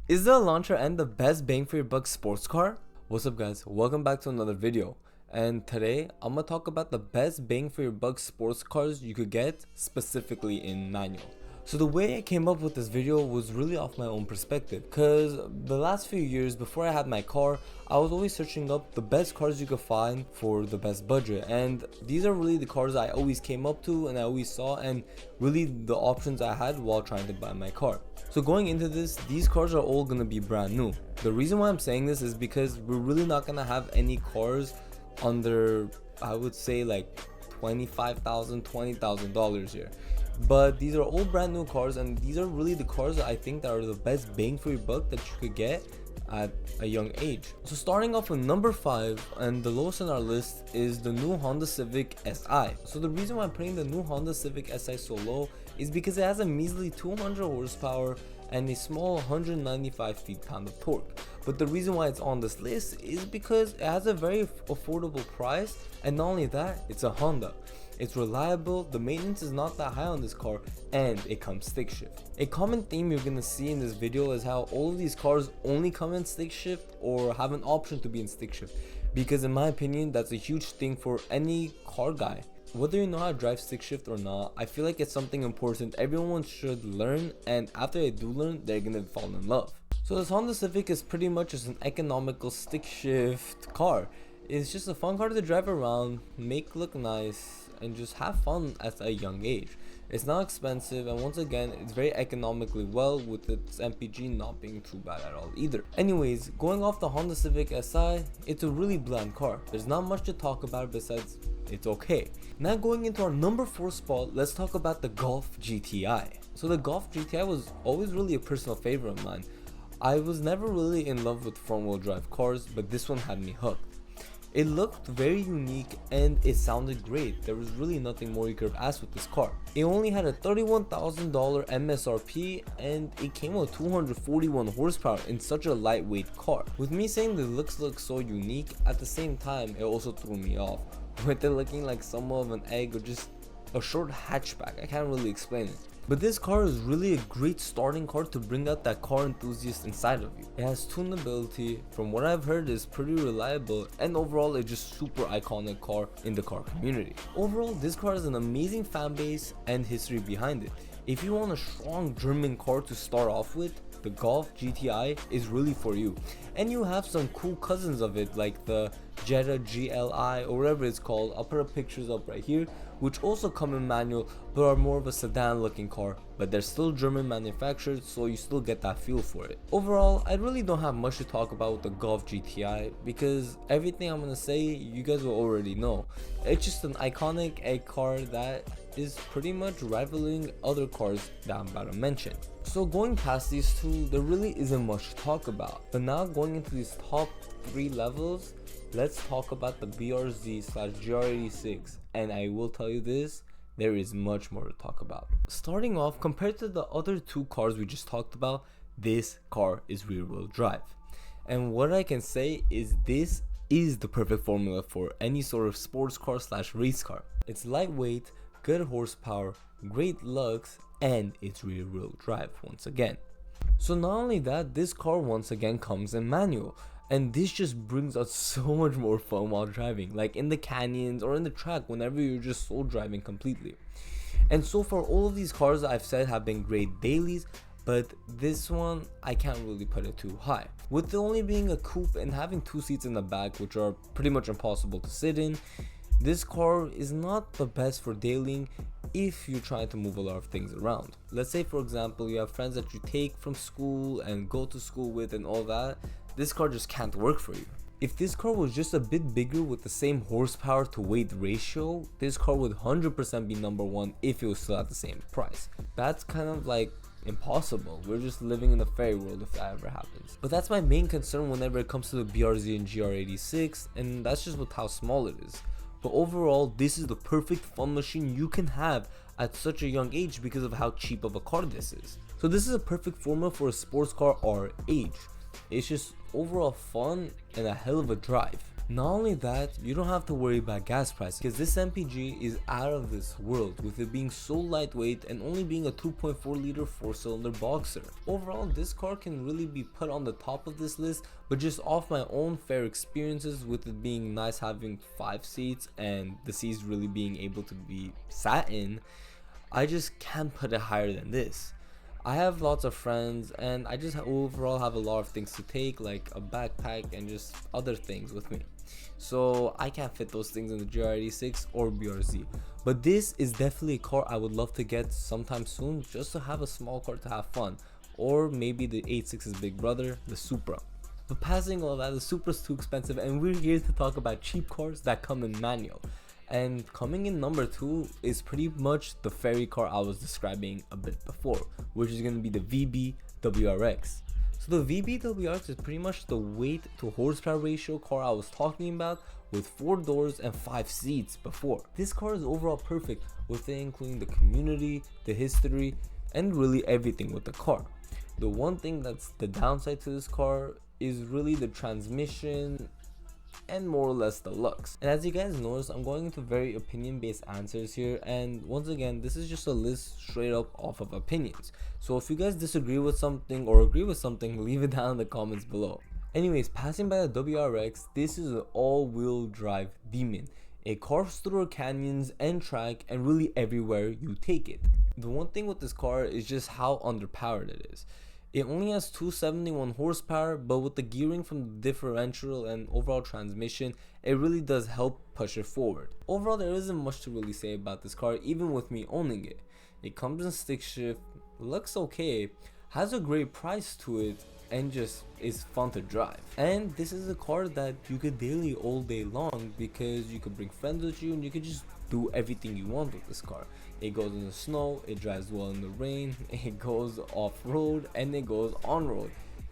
Is the Elantra N the best bang for your buck sports car? What's up guys, welcome back to another video. And today I'm gonna talk about the best bang for your buck sports cars you could get specifically in manual. So the way I came up with this video was really off my own perspective, because the last few years before I had my car, I was always searching up the best cars you could find for the best budget, and these are really the cars I always came up to and I always saw, and really the options I had while trying to buy my car. So going into this, these cars are all gonna be brand new. The reason why I'm saying this is because we're really not gonna have any cars under, I would say, like $25,000, $20,000 here. But these are all brand new cars, and these are really the cars that I think that are the best bang for your buck that you could get at a young age. So starting off with number 5, and the lowest on our list, is the new Honda Civic Si. So the reason why I'm putting the new Honda Civic Si so low is because it has a measly 200 horsepower and a small 195 feet-pound of torque. But the reason why it's on this list is because it has a very affordable price, and not only that, it's a Honda. It's reliable, the maintenance is not that high on this car, and it comes stick shift. A common theme you're gonna see in this video is how all of these cars only come in stick shift or have an option to be in stick shift, because in my opinion that's a huge thing for any car guy. Whether you know how to drive stick shift or not, I feel like it's something important everyone should learn, and after they do learn, they're gonna fall in love. So this Honda Civic is pretty much just an economical stick shift car. It's just a fun car to drive around, make look nice, and just have fun at a young age. It's not expensive, and once again, it's very economically well, with its MPG not being too bad at all either. Anyways, going off the Honda Civic Si, it's a really bland car. There's not much to talk about besides it's okay. Now going into our number 4 spot, let's talk about the Golf GTI. So the Golf GTI was always really a personal favorite of mine. I was never really in love with front wheel drive cars, but this one had me hooked. It looked very unique and it sounded great. There was really nothing more you could have asked with this car. It only had a $31,000 MSRP, and it came with 241 horsepower in such a lightweight car. With me saying the looks look so unique, at the same time it also threw me off, with it looking like somewhat of an egg or just a short hatchback. I can't really explain it. But this car is really a great starting car to bring out that car enthusiast inside of you. It has tunability, from what I've heard is pretty reliable, and overall it's just super iconic car in the car community. Overall, this car has an amazing fan base and history behind it. If you want a strong German car to start off with, the Golf GTI is really for you. And you have some cool cousins of it, like the Jetta GLI or whatever it's called. I'll put up pictures up right here, which also come in manual but are more of a sedan looking car, but they're still German manufactured, so you still get that feel for it. Overall, I really don't have much to talk about with the Golf GTI, because everything I'm gonna say you guys will already know. It's just an iconic egg car that is pretty much rivaling other cars that I'm about to mention. So going past these two, there really isn't much to talk about. But now going into these top 3 levels, let's talk about the BRZ/GR86, and I will tell you this, there is much more to talk about. Starting off, compared to the other 2 cars we just talked about, this car is rear wheel drive. And what I can say is this is the perfect formula for any sort of sports car/race car. It's lightweight, good horsepower, great looks, and it's rear wheel drive once again. So not only that, this car once again comes in manual, and this just brings us so much more fun while driving, like in the canyons or in the track whenever you're just soul driving completely. And so far, all of these cars I've said have been great dailies, but this one I can't really put it too high. With it only being a coupe and having 2 seats in the back, which are pretty much impossible to sit in, this car is not the best for dailying if you're trying to move a lot of things around. Let's say for example you have friends that you take from school and go to school with and all that, this car just can't work for you. If this car was just a bit bigger with the same horsepower to weight ratio, this car would 100% be number 1 if it was still at the same price. That's kind of like impossible. We're just living in a fairy world if that ever happens. But that's my main concern whenever it comes to the BRZ and GR86, and that's just with how small it is. But overall, this is the perfect fun machine you can have at such a young age because of how cheap of a car this is. So this is a perfect formula for a sports car our age. It's just overall fun and a hell of a drive. Not only that, you don't have to worry about gas prices because this MPG is out of this world, with it being so lightweight and only being a 2.4 liter 4-cylinder boxer. Overall, this car can really be put on the top of this list, but just off my own fair experiences with it being nice having 5 seats and the seats really being able to be sat in, I just can't put it higher than this. I have lots of friends and I just overall have a lot of things to take, like a backpack and just other things with me. So I can't fit those things in the GR86 or BRZ. But this is definitely a car I would love to get sometime soon, just to have a small car to have fun. Or maybe the 86's big brother, the Supra. But passing all that, the Supra's too expensive and we're here to talk about cheap cars that come in manual. And coming in number 2 is pretty much the fairy car I was describing a bit before, which is going to be the VB WRX. So the VB WRX is pretty much the weight to horsepower ratio car I was talking about, with 4 doors and 5 seats before. This car is overall perfect, with it including the community, the history, and really everything with the car. The one thing that's the downside to this car is really the transmission and more or less the looks. And as you guys notice, I'm going into very opinion based answers here, and once again, this is just a list straight up off of opinions. So if you guys disagree with something or agree with something, leave it down in the comments below. Anyways, passing by the WRX, this is an all-wheel drive demon. It carves through canyons and track and really everywhere you take it. The one thing with this car is just how underpowered it is. It only has 271 horsepower, but with the gearing from the differential and overall transmission, it really does help push it forward. Overall, there isn't much to really say about this car, even with me owning it. It comes in stick shift, looks okay, has a great price to it, and just is fun to drive. And this is a car that you could daily all day long, because you could bring friends with you and you could just do everything you want with this car. It goes in the snow, it drives well in the rain, it goes off-road, and it goes on-road.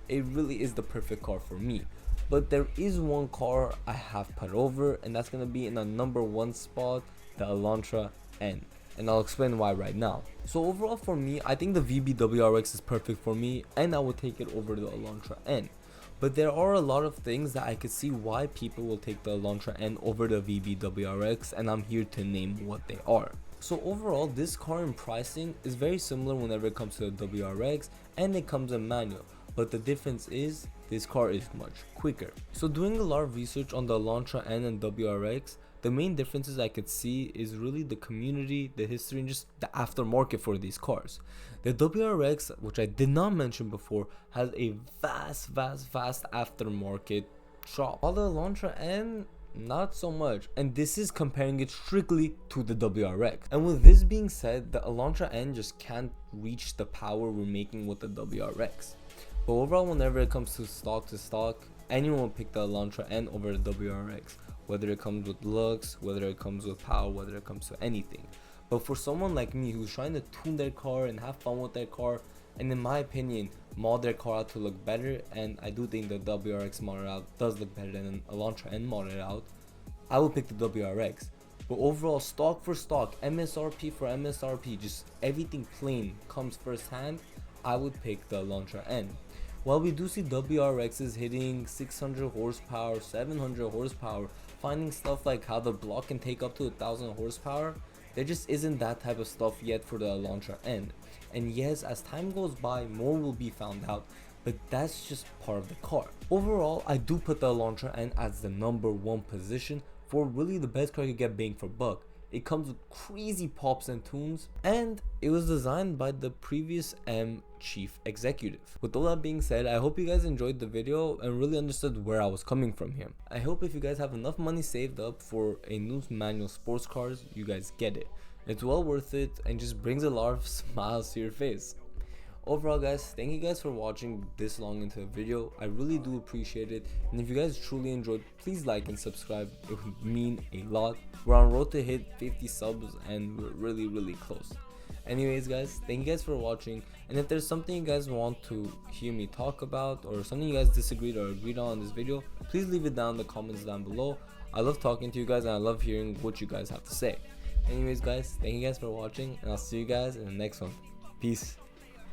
It really is the perfect car for me. But there is one car I have put over, and that's going to be in a number 1 spot, the Elantra N. And I'll explain why right now. So overall for me, I think the VB WRX is perfect for me, and I would take it over the Elantra N. But there are a lot of things that I could see why people will take the Elantra N over the VB WRX, and I'm here to name what they are. So overall, this car in pricing is very similar whenever it comes to the WRX, and it comes in manual. But the difference is, this car is much quicker. So doing a lot of research on the Elantra N and WRX, the main differences I could see is really the community, the history, and just the aftermarket for these cars. The WRX, which I did not mention before, has a vast aftermarket shop, while the Elantra N, not so much, and this is comparing it strictly to the WRX. And with this being said, the Elantra N just can't reach the power we're making with the WRX. But overall, whenever it comes to stock, anyone will pick the Elantra N over the WRX, whether it comes with looks, whether it comes with power, whether it comes to anything. But for someone like me who's trying to tune their car and have fun with their car, and in my opinion, mod their car out to look better, and I do think the WRX modded out does look better than an Elantra N modded out, I will pick the WRX. But overall, stock for stock, MSRP for MSRP, just everything plain comes first hand, I would pick the Elantra N. While we do see WRXs hitting 600 horsepower, 700 horsepower, finding stuff like how the block can take up to 1000 horsepower, there just isn't that type of stuff yet for the Elantra N. And yes, as time goes by, more will be found out, but that's just part of the car. Overall, I do put the Elantra N as the number 1 position for really the best car you get bang for buck. It comes with crazy pops and tunes, and it was designed by the previous M chief executive. With all that being said, I hope you guys enjoyed the video and really understood where I was coming from here. I hope if you guys have enough money saved up for a new manual sports cars, you guys get it. It's well worth it and just brings a lot of smiles to your face. Overall guys, thank you guys for watching this long into the video. I really do appreciate it, and if you guys truly enjoyed, please like and subscribe. It would mean a lot. We're on road to hit 50 subs and we're really close. Anyways guys, thank you guys for watching, and if there's something you guys want to hear me talk about, or something you guys disagreed or agreed on in this video, please leave it down in the comments down below. I love talking to you guys and I love hearing what you guys have to say. Anyways guys, thank you guys for watching, and I'll see you guys in the next one. Peace.